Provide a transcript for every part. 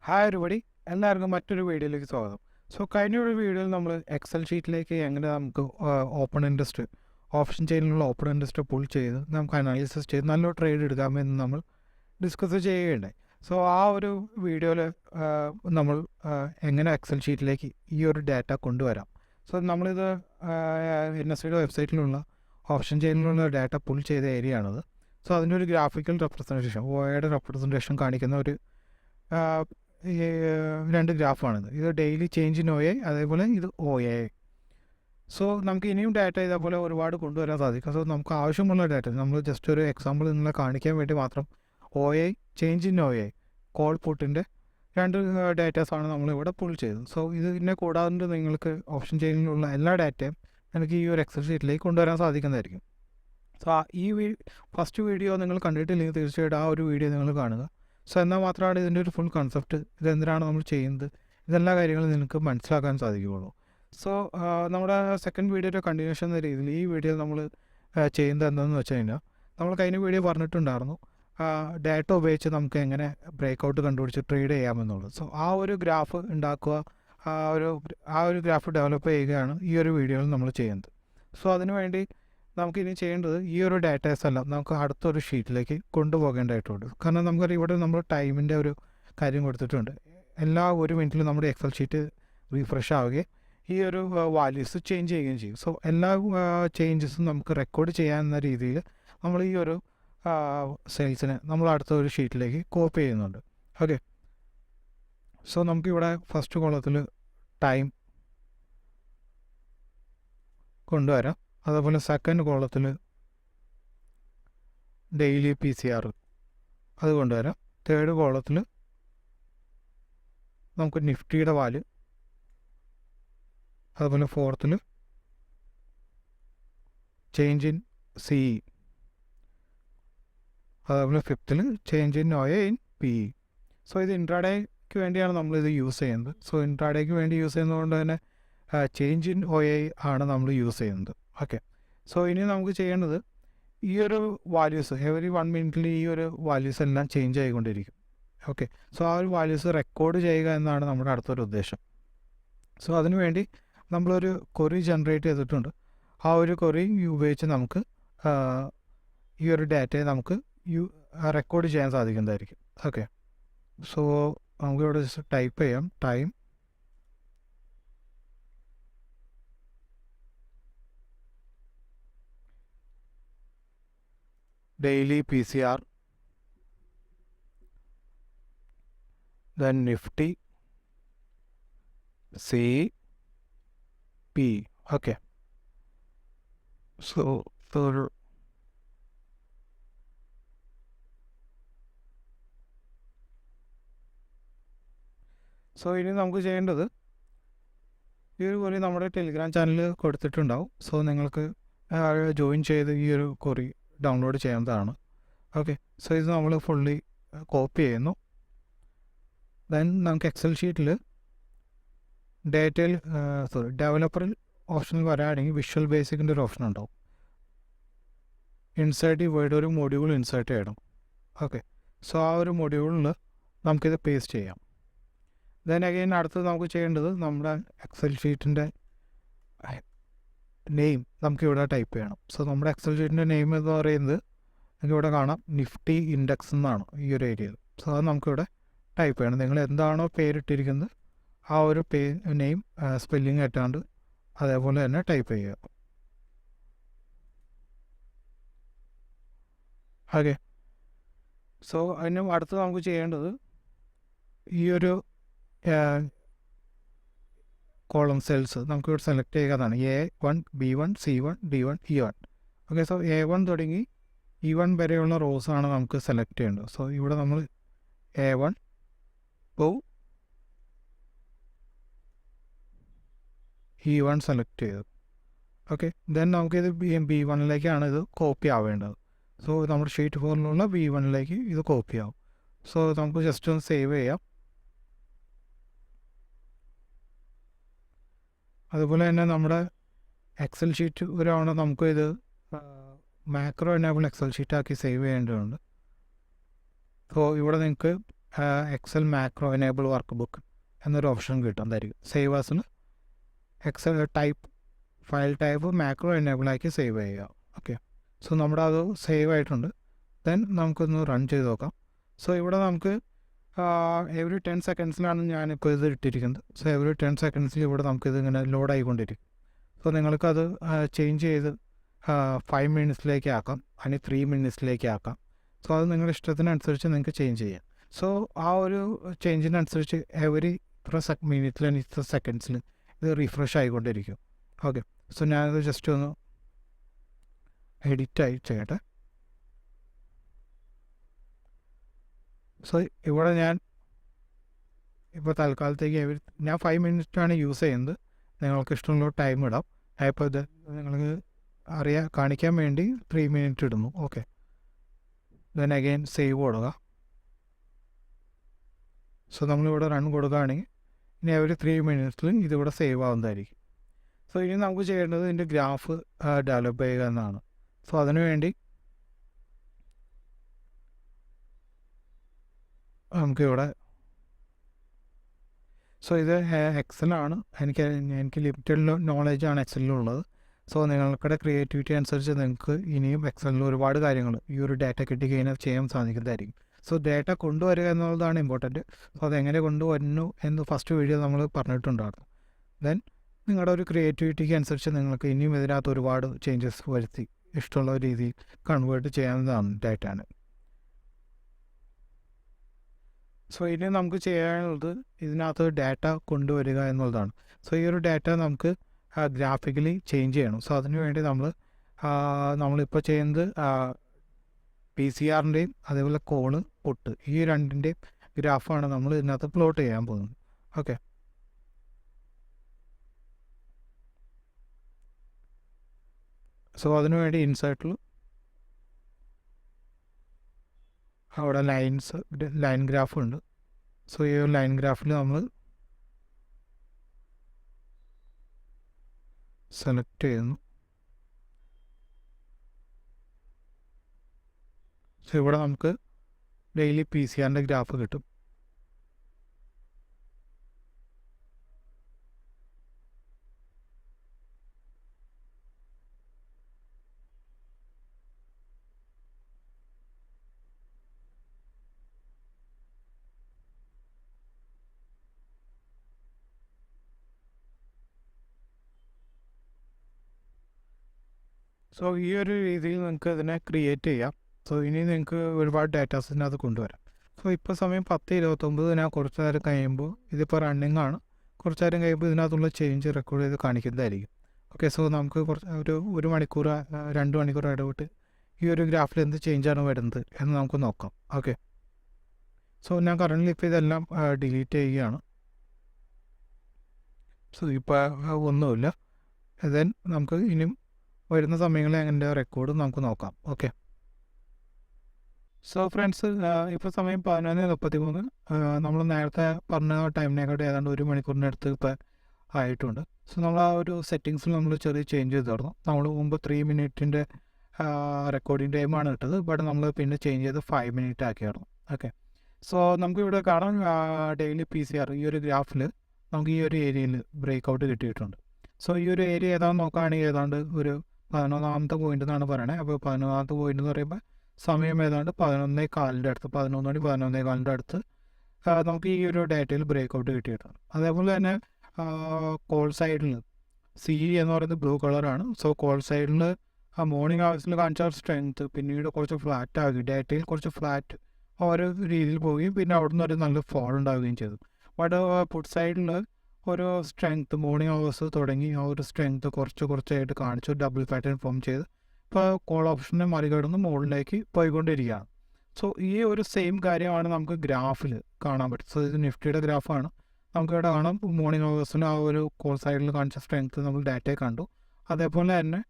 Hi everybody, എല്ലാവർക്കും മറ്റൊരു വീഡിയോയിലേക്ക് സ്വാഗതം. സോ കഴിഞ്ഞ ഒരു വീഡിയോയിൽ നമ്മൾ എക്സൽ ഷീറ്റിലേക്ക് എങ്ങനെ നമുക്ക് ഓപ്പൺ ഇൻട്രസ്റ്റ് ഓപ്ഷൻ ചെയിനിലുള്ള ഓപ്പൺ ഇൻട്രസ്റ്റ് പുൾ ചെയ്ത് നമുക്ക് അനാലിസിസ് ചെയ്ത് നല്ലൊരു ട്രേഡ് എടുക്കാമെന്ന് നമ്മൾ ഡിസ്കസ് ചെയ്യുകയുണ്ടായി. സോ ആ ഒരു വീഡിയോയിൽ നമ്മൾ എങ്ങനെ എക്സൽ ഷീറ്റിലേക്ക് ഈ ഒരു ഡാറ്റ കൊണ്ടുവരാം. സോ നമ്മളിത് NSEയുടെ വെബ്സൈറ്റിലുള്ള ഓപ്ഷൻ ചെയിനിലുള്ള ഡാറ്റ പുൾ ചെയ്ത ഏരിയ ആണത്. സോ അതിൻ്റെ ഒരു ഗ്രാഫിക്കൽ റെപ്രസെൻറ്റേഷൻ, OAയുടെ റെപ്രസെൻറ്റേഷൻ കാണിക്കുന്ന ഒരു രണ്ട് ഗ്രാഫാണിത്. ഇത് ഡെയിലി ചേഞ്ച് ഇൻ OA, അതേപോലെ ഇത് OA. സോ നമുക്ക് ഇനിയും ഡാറ്റ ഇതേപോലെ ഒരുപാട് കൊണ്ടുവരാൻ സാധിക്കും. സോ നമുക്ക് ആവശ്യമുള്ള ഡാറ്റ നമ്മൾ ജസ്റ്റ് ഒരു എക്സാമ്പിൾ നിങ്ങളെ കാണിക്കാൻ വേണ്ടി മാത്രം OA, change in OA, call പുട്ടിൻ്റെ രണ്ട് ഡാറ്റാസാണ് നമ്മളിവിടെ പുൾ ചെയ്തത്. സോ ഇതിനെ കൂടാതെ നിങ്ങൾക്ക് ഓപ്ഷൻ ചെയിനിലുള്ള എല്ലാ ഡാറ്റയും എനിക്ക് ഈ ഒരു എക്സൽ ഷീറ്റിലേക്ക് കൊണ്ടുവരാൻ സാധിക്കുന്നതായിരിക്കും. സോ ഈ ഫസ്റ്റ് വീഡിയോ നിങ്ങൾ കണ്ടിട്ടില്ലെങ്കിൽ തീർച്ചയായിട്ടും ആ ഒരു വീഡിയോ നിങ്ങൾ കാണുക. സോ എന്നാൽ മാത്രമാണ് ഇതിൻ്റെ ഒരു ഫുൾ കൺസെപ്റ്റ്, ഇതെന്തിനാണ് നമ്മൾ ചെയ്യുന്നത്, ഇതെല്ലാ കാര്യങ്ങളും നിങ്ങൾക്ക് മനസ്സിലാക്കാൻ സാധിക്കുകയുള്ളൂ. സോ നമ്മുടെ സെക്കൻഡ് വീഡിയോയുടെ കണ്ടിന്യൂഷൻ എന്ന രീതിയിൽ ഈ വീഡിയോ നമ്മൾ ചെയ്യുന്നത് എന്താണെന്ന് വെച്ച് കഴിഞ്ഞാൽ, നമ്മൾ കഴിഞ്ഞ വീഡിയോ പറഞ്ഞിട്ടുണ്ടായിരുന്നു ഡാറ്റ ഉപയോഗിച്ച് നമുക്ക് എങ്ങനെ ബ്രേക്ക് ഔട്ട് കണ്ടുപിടിച്ച് ട്രേഡ് ചെയ്യാമെന്നുള്ളത്. സോ ആ ഒരു ഗ്രാഫ് ഉണ്ടാക്കുക, ആ ഒരു ഗ്രാഫ് ഡെവലപ്പ് ചെയ്യുകയാണ് ഈ ഒരു വീഡിയോയിൽ നമ്മൾ ചെയ്യുന്നത്. സോ അതിനുവേണ്ടി നമുക്കിനി ചെയ്യേണ്ടത് ഈ ഒരു ഡാറ്റാസ് എല്ലാം നമുക്ക് അടുത്തൊരു ഷീറ്റിലേക്ക് കൊണ്ടുപോകേണ്ടതായിട്ടുണ്ട്. കാരണം നമുക്കറിയാം ഇവിടെ നമ്മൾ ടൈമിൻ്റെ ഒരു കാര്യം കൊടുത്തിട്ടുണ്ട്. എല്ലാ 1 മിനിറ്റിലും നമ്മുടെ എക്സൽ ഷീറ്റ് റീഫ്രഷ് ആവുകയും ഈ ഒരു വാല്യൂസ് ചേഞ്ച് ചെയ്യുകയും ചെയ്യും. സോ എല്ലാ ചേഞ്ചസും നമുക്ക് റെക്കോർഡ് ചെയ്യാവുന്ന രീതിയിൽ നമ്മൾ ഈ ഒരു സെയിൽസിനെ നമ്മൾ അടുത്ത ഒരു ഷീറ്റിലേക്ക് കോപ്പി ചെയ്യുന്നുണ്ട്. ഓക്കെ, സോ നമുക്കിവിടെ ഫസ്റ്റ് കോളത്തിൽ ടൈം കൊണ്ടുവരാം. അതേപോലെ സെക്കൻഡ് കോളത്തിൽ ഡെയിലി PCR അത് കൊണ്ടുവരാം. തേർഡ് കോളത്തിൽ നമുക്ക് നിഫ്റ്റിയുടെ വാല്യൂ, അതുപോലെ ഫോർത്തിൽ ചേഞ്ച് ഇൻ CE, അതേപോലെ ഫിഫ്ത്തിൽ change in OA in PE. So ഇത് ഇൻട്രാഡേക്ക് വേണ്ടിയാണ് നമ്മളിത് യൂസ് ചെയ്യുന്നത്. സോ ഇൻട്രാഡേക്ക് വേണ്ടി യൂസ് ചെയ്യുന്നതുകൊണ്ട് തന്നെ ചേഞ്ച് ഇൻ OA ആണ് നമ്മൾ യൂസ് ചെയ്യുന്നത്. ഓക്കെ, സോ ഇനി നമുക്ക് ചെയ്യേണ്ടത് ഈ ഒരു വാല്യൂസ് എവറി 1 മിനിറ്റിൽ ഈ ഒരു വാല്യൂസ് എല്ലാം ചേഞ്ച് ആയിക്കൊണ്ടിരിക്കും. ഓക്കെ, സോ ആ ഒരു വാല്യൂസ് റെക്കോർഡ് ചെയ്യുക എന്നാണ് നമ്മുടെ അടുത്തൊരു ഉദ്ദേശം. സോ അതിനുവേണ്ടി നമ്മളൊരു ക്വറി ജനറേറ്റ് ചെയ്തിട്ടുണ്ട്. ആ ഒരു ക്വറി ഉപയോഗിച്ച് നമുക്ക് ഈ ഒരു ഡാറ്റയെ നമുക്ക് റെക്കോർഡ് ചെയ്യാൻ സാധിക്കുന്നതായിരിക്കും. ഓക്കെ, സോ നമുക്കിവിടെ ടൈപ്പ് ചെയ്യാം time daily PCR, then nifty, CE, PE. Okay, so ഇനി നമുക്ക് ചെയ്യേണ്ടത് ഈ ഒരു ക്വറി നമ്മുടെ ടെലിഗ്രാം ചാനലിൽ കൊടുത്തിട്ടുണ്ടാവും. സോ നിങ്ങൾക്ക് ജോയിൻ ചെയ്ത് ഈ ഒരു ക്വറി ഡൗൺലോഡ് ചെയ്യാവുന്നതാണ്. ഓക്കെ, സോ ഇത് നമ്മൾ ഫുള്ളി കോപ്പി ചെയ്യുന്നു. ദെൻ നമുക്ക് എക്സൽ ഷീറ്റിൽ ഡെവലപ്പറിൽ ഓപ്ഷനിൽ വരാണെങ്കിൽ വിഷ്വൽ ബേസിക്കിൻ്റെ ഒരു ഓപ്ഷൻ ഉണ്ടാവും. ഇൻസേർട്ട് ഈ വേർഡ് ഒരു മൊഡ്യൂൾ ഇൻസേർട്ട് ചെയ്യണം. ഓക്കെ, സോ ആ ഒരു മൊഡ്യൂളിൽ നമുക്കിത് പേസ്റ്റ് ചെയ്യാം. ദെൻ അഗെയിൻ അടുത്തത് നമുക്ക് ചെയ്യേണ്ടത് നമ്മുടെ എക്സൽ ഷീറ്റിൻ്റെ നെയിം നമുക്കിവിടെ ടൈപ്പ് ചെയ്യണം. സോ നമ്മുടെ എക്സൽ ഷീറ്റിൻ്റെ നെയിം എന്ന് പറയുന്നത് നമുക്കിവിടെ കാണാം നിഫ്റ്റി ഇൻഡെക്സ് എന്നാണ് ഈ ഒരു ഏരിയയിൽ. സോ അത് നമുക്കിവിടെ ടൈപ്പ് ചെയ്യണം. നിങ്ങൾ എന്താണോ പേരിട്ടിരിക്കുന്നത് ആ ഒരു നെയിം സ്പെല്ലിങ് ആയിട്ടാണ്ട് അതേപോലെ തന്നെ ടൈപ്പ് ചെയ്യുക. ഓക്കെ, സോ അതിന് അടുത്ത് നമുക്ക് ചെയ്യേണ്ടത് ഈ ഒരു കോളം സെൽസ് നമുക്കിവിടെ സെലക്ട് ചെയ്യുന്നതാണ്. A1, B1, C1, D1, E1. Okay, so A1 തുടങ്ങി E1 വരെയുള്ള റോസാണ് നമുക്ക് സെലക്ട് ചെയ്യേണ്ടത്. സോ ഇവിടെ നമ്മൾ A1 E1 സെലക്ട് ചെയ്തു. ഓക്കെ, ദെൻ നമുക്കിത് B1ലേക്കാണ് ഇത് കോപ്പി ആവേണ്ടത്. സോ നമ്മുടെ ഷീറ്റ് 4ലുള്ള B1ലേക്ക് ഇത് കോപ്പി ആവും. സോ നമുക്ക് ജസ്റ്റ് ഒന്ന് സേവ് ചെയ്യാം. അതുപോലെ തന്നെ നമ്മുടെ എക്സൽ ഷീറ്റ് ഒരു തവണ നമുക്ക് ഇത് മാക്രോ എനേബിൾ എക്സൽ ഷീറ്റാക്കി സേവ് ചെയ്യേണ്ടതുണ്ട്. സോ ഇവിടെ നിങ്ങൾക്ക് Excel macro enable workbook എന്നൊരു ഓപ്ഷൻ കിട്ടുന്നതായിരിക്കും. സേവ് ആസിൽ Excel type file type macro enable ആക്കി സേവ് ചെയ്യുക. ഓക്കെ, സോ നമ്മുടെ അത് സേവ് ആയിട്ടുണ്ട്. ദെൻ നമുക്കൊന്ന് റൺ ചെയ്ത് നോക്കാം. സോ ഇവിടെ നമുക്ക് എവറി 10 സെക്കൻഡ്സിലാണ് ഞാനിപ്പോൾ ഇത് ഇട്ടിരിക്കുന്നത്. സോ എവറി 10 സെക്കൻഡ്സിൽ ഇവിടെ നമുക്കിത് ഇങ്ങനെ ലോഡ് ആയിക്കൊണ്ടിരിക്കും. സോ നിങ്ങൾക്കത് ചേഞ്ച് ചെയ്ത് 5 മിനിറ്റ്സിലേക്ക് ആക്കാം, അല്ലെങ്കിൽ 3 മിനിറ്റ്സിലേക്ക് ആക്കാം. സോ അത് നിങ്ങളുടെ ഇഷ്ടത്തിനനുസരിച്ച് നിങ്ങൾക്ക് ചേഞ്ച് ചെയ്യാം. സോ ആ ഒരു ചേഞ്ചിനനുസരിച്ച് എവറി ഇത്ര മിനിറ്റിൽ അല്ലെങ്കിൽ ഇത്ര സെക്കൻഡ്സിൽ ഇത് റിഫ്രഷ് ആയിക്കൊണ്ടിരിക്കും. ഓക്കെ, സോ ഞാനത് ജസ്റ്റ് ഒന്ന് എഡിറ്റായി ചെയ്യട്ടെ. സോ ഇവിടെ ഞാൻ ഇപ്പോൾ തൽക്കാലത്തേക്ക് ഞാൻ 5 മിനിറ്റാണ് യൂസ് ചെയ്യുന്നത്. നിങ്ങൾക്ക് ഇഷ്ടമുള്ള ടൈം ഇടാം. ഇപ്പോൾ ഇത് നിങ്ങൾക്ക് കാണിക്കാൻ വേണ്ടി 3 മിനിറ്റ് ഇടുന്നു. ഓക്കെ, ദെൻ അഗെയിൻ സേവ് കൊടുക്കുക. സോ നമ്മളിവിടെ റൺ കൊടുക്കുകയാണെങ്കിൽ ഇനി എവരി 3 മിനിറ്റ്സിൽ ഇതിവിടെ സേവ് ആവുന്നതായിരിക്കും. സോ ഇനി നമുക്ക് ചെയ്യേണ്ടത് ഇതിൻ്റെ ഗ്രാഫ് ഡെവലപ്പ് ചെയ്യുക എന്നാണ്. സോ അതിനുവേണ്ടി നമുക്കിവിടെ സോ ഇത് എക്സലാണ്. എനിക്ക് ലിമിറ്റഡ് നോളേജാണ് എക്സലിലുള്ളത്. സോ നിങ്ങൾക്കുടെ ക്രിയേറ്റിവിറ്റി അനുസരിച്ച് നിങ്ങൾക്ക് ഇനിയും എക്സലിൽ ഒരുപാട് കാര്യങ്ങൾ ഈ ഒരു ഡാറ്റ കിട്ടിക്കഴിഞ്ഞാൽ ചെയ്യാൻ സാധിക്കുന്നതായിരിക്കും. സോ ഡാറ്റ കൊണ്ടുവരിക എന്നുള്ളതാണ് ഇമ്പോർട്ടൻറ്റ്. സോ അതെങ്ങനെ കൊണ്ടുവരുന്നു എന്ന് ഫസ്റ്റ് വീഡിയോ നമ്മൾ പറഞ്ഞിട്ടുണ്ടായിരുന്നു. ദെൻ നിങ്ങളുടെ ഒരു ക്രിയേറ്റിവിറ്റിക്ക് അനുസരിച്ച് നിങ്ങൾക്ക് ഇനിയും ഇതിനകത്ത് ഒരുപാട് ചേഞ്ചസ് വരുത്തി ഇഷ്ടമുള്ള രീതിയിൽ കൺവേർട്ട് ചെയ്യാവുന്നതാണ് ഡാറ്റാന്. സോ ഇനി നമുക്ക് ചെയ്യാനുള്ളത് ഇതിനകത്ത് ഡാറ്റ കൊണ്ടുവരിക എന്നുള്ളതാണ്. സോ ഈ ഒരു ഡാറ്റ നമുക്ക് ഗ്രാഫിക്കലി ചേഞ്ച് ചെയ്യണം. സോ അതിനു വേണ്ടി നമ്മളിപ്പോൾ ചെയ്യുന്നത് PCRൻ്റെയും അതേപോലെ കോള് പൊട്ട് ഈ രണ്ടിൻ്റെയും ഗ്രാഫാണ് നമ്മൾ ഇതിനകത്ത് പ്ലോട്ട് ചെയ്യാൻ പോകുന്നത്. ഓക്കെ, സോ അതിനുവേണ്ടി ഇൻസേർട്ടിൽ അവിടെ ലൈൻ ഗ്രാഫ് ഉണ്ട്. സോ ഈ ഒരു ലൈൻ ഗ്രാഫിൽ നമ്മൾ സെലക്ട് ചെയ്യുന്നു. സോ ഇവിടെ നമുക്ക് ഡെയിലി PCRൻ്റെ ഗ്രാഫ് കിട്ടും. സോ ഈ ഒരു രീതിയിൽ നിങ്ങൾക്ക് ഇതിനെ ക്രിയേറ്റ് ചെയ്യാം. സോ ഇനി നിങ്ങൾക്ക് ഒരുപാട് ഡാറ്റാസ് ഇതിനകത്ത് കൊണ്ടുവരാം. സോ ഇപ്പോൾ സമയം 10:29. ഞാൻ കുറച്ച് നേരം കഴിയുമ്പോൾ ഇതിപ്പോൾ റണ്ണിങ് ആണ്. കുറച്ച് നേരം കഴിയുമ്പോൾ ഇതിനകത്തുള്ള ചേഞ്ച് റെക്കോർഡ് ചെയ്ത് കാണിക്കുന്നതായിരിക്കും. ഓക്കെ, സോ നമുക്ക് ഒരു മണിക്കൂർ 2 മണിക്കൂർ ഇടവിട്ട് ഈ ഒരു ഗ്രാഫിൽ എന്ത് ചേഞ്ചാണ് വരുന്നത് എന്ന് നമുക്ക് നോക്കാം. ഓക്കെ, സോ ഞാൻ കറൻ്റ് ഇപ്പോൾ ഇതെല്ലാം ഡിലീറ്റ് ചെയ്യുകയാണ്. സോ ഇപ്പോൾ ഒന്നുമില്ല. ദെൻ നമുക്ക് ഇനിയും വരുന്ന സമയങ്ങളിൽ അതിൻ്റെ റെക്കോർഡ് നമുക്ക് നോക്കാം. ഓക്കെ, സോ ഫ്രണ്ട്സ് ഇപ്പോൾ സമയം 11:33. നമ്മൾ നേരത്തെ പറഞ്ഞ ടൈമിനെക്കാട്ട് ഏതാണ്ട് 1 മണിക്കൂറിനടുത്ത് ഇപ്പോൾ ആയിട്ടുണ്ട്. സോ നമ്മൾ ആ ഒരു സെറ്റിങ്സിൽ നമ്മൾ ചെറിയ ചേഞ്ച് ചെയ്ത് തരണം. നമ്മൾ മുമ്പ് 3 മിനിറ്റിൻ്റെ റെക്കോർഡിംഗ് ടൈമാണ് ഇട്ടത്. ബട്ട് നമ്മൾ പിന്നെ ചേഞ്ച് ചെയ്ത് 5 മിനിറ്റ് ആക്കിയായിരുന്നു. ഓക്കെ, സോ നമുക്കിവിടെ കാണാം ഡെയിലി PCR ഈ ഒരു ഗ്രാഫിൽ നമുക്ക് ഈ ഒരു ഏരിയയിൽ ബ്രേക്ക് ഔട്ട് കിട്ടിയിട്ടുണ്ട്. സോ ഈ ഒരു ഏരിയ ഏതാണെന്ന് നോക്കുകയാണെങ്കിൽ ഏതാണ്ട് ഒരു 11ാമത്തെ പോയിന്റ് എന്നാണ് പറയണത്. അപ്പോൾ 11ാമത്തെ പോയിന്റ് എന്ന് പറയുമ്പോൾ സമയം ഏതാണ്ട് 11:15 അടുത്ത് 11 മണി 11:15 അടുത്ത് നമുക്ക് ഈ ഒരു ഡാറ്റയിൽ ബ്രേക്ക് ഔട്ട് കിട്ടിയിട്ടുണ്ട്. അതേപോലെ തന്നെ കോൾ സൈഡിൽ CE എന്ന് പറയുന്നത് ബ്ലൂ കളറാണ്. സോ കോൾ സൈഡിൽ മോർണിംഗ് അവേഴ്സിൽ കാണിച്ച സ്ട്രെങ്ത്ത് പിന്നീട് കുറച്ച് ഫ്ലാറ്റ് ആകുകയും ഡാറ്റയിൽ കുറച്ച് ഫ്ലാറ്റ് ഓരോ രീതിയിൽ പോവുകയും പിന്നെ അവിടെ നിന്ന് ഒരു നല്ല ഫോൾ ഉണ്ടാവുകയും ചെയ്തു. ബട്ട് പുട്ട് സൈഡിൽ ഒരു സ്ട്രെങ്ത്ത് മോർണിംഗ് അവേഴ്സ് തുടങ്ങി ആ ഒരു സ്ട്രെങ്ത്ത് കുറച്ചായിട്ട് കാണിച്ചു ഡബിൾ പാറ്റേൺ ഫോം ചെയ്ത് ഇപ്പോൾ കോൾ ഓപ്ഷനെ മറികടന്ന് മുകളിലേക്ക് പോയിക്കൊണ്ടിരിക്കുകയാണ്. സോ ഈ ഒരു സെയിം കാര്യമാണ് നമുക്ക് ഗ്രാഫിൽ കാണാൻ പറ്റും. സോ ഇത് നിഫ്റ്റിയുടെ ഗ്രാഫാണ്. നമുക്കിവിടെ കാണാം മോർണിംഗ് അവേഴ്സിന് ആ ഒരു കോൾ സൈഡിൽ കാണിച്ച സ്ട്രെങ്ത്ത് നമ്മൾ ഡാറ്റയെ കണ്ടു. അതേപോലെ തന്നെ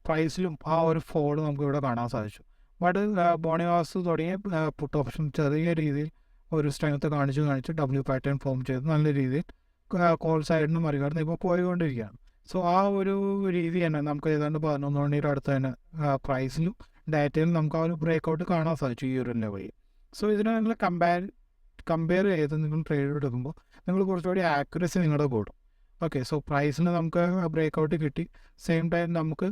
പ്രൈസിലും ആ ഒരു ഫോൾ നമുക്കിവിടെ കാണാൻ സാധിച്ചു. ബട്ട് മോർണിംഗ് അവേഴ്സ് തുടങ്ങിയ പുട്ട് ഓപ്ഷൻ ചെറിയ രീതിയിൽ ഒരു സ്ട്രെങ്ത്ത് കാണിച്ച് ഡബ്ല്യു പാറ്റേൺ ഫോം ചെയ്ത് നല്ല രീതിയിൽ കോൾ സൈഡിന് മറികടന്ന് ഇപ്പോൾ പോയിക്കൊണ്ടിരിക്കുകയാണ്. സോ ആ ഒരു രീതി തന്നെ നമുക്ക് ഏതാണ്ട് 11 മണിയുടെ അടുത്ത് തന്നെ പ്രൈസിലും ഡാറ്റയിലും നമുക്ക് ആ ഒരു ബ്രേക്ക് ഔട്ട് കാണാൻ സാധിച്ചു ഈ ഒരു ലെവലിൽ. സോ ഇതിനെ നിങ്ങൾ കമ്പയർ ചെയ്ത് നിങ്ങൾ ട്രേഡ് എടുക്കുമ്പോൾ നിങ്ങൾ കുറച്ചുകൂടി ആക്യുറസി നിങ്ങളുടെ കൂടും. ഓക്കെ, സോ പ്രൈസിന് നമുക്ക് ബ്രേക്കൗട്ട് കിട്ടി, സെയിം ടൈം നമുക്ക്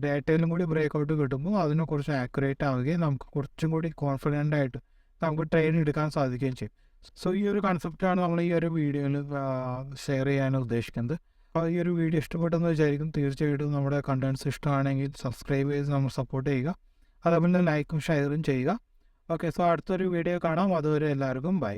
ഡേറ്റയിലും കൂടി ബ്രേക്കൗട്ട് കിട്ടുമ്പോൾ അതിനെ കുറച്ച് ആക്യുറേറ്റ് ആവുകയും നമുക്ക് കുറച്ചും കൂടി കോൺഫിഡൻ്റ് ആയിട്ട് നമുക്ക് ട്രേഡ് എടുക്കാൻ സാധിക്കുകയും ചെയ്യും. സോ ഈ ഒരു കൺസെപ്റ്റാണ് നമ്മൾ ഈ ഒരു വീഡിയോയിൽ ഷെയർ ചെയ്യാൻ ഉദ്ദേശിക്കുന്നത്. അപ്പോൾ ഈ ഒരു വീഡിയോ ഇഷ്ടപ്പെട്ടെന്ന് വിചാരിക്കും. തീർച്ചയായിട്ടും നമ്മുടെ കണ്ടൻസ് ഇഷ്ടമാണെങ്കിൽ സബ്സ്ക്രൈബ് ചെയ്ത് നമ്മൾ സപ്പോർട്ട് ചെയ്യുക, അതേപോലെ ലൈക്കും ഷെയറും ചെയ്യുക. ഓക്കെ, സോ അടുത്തൊരു വീഡിയോ കാണാം. അതുവരെ എല്ലാവർക്കും ബൈ.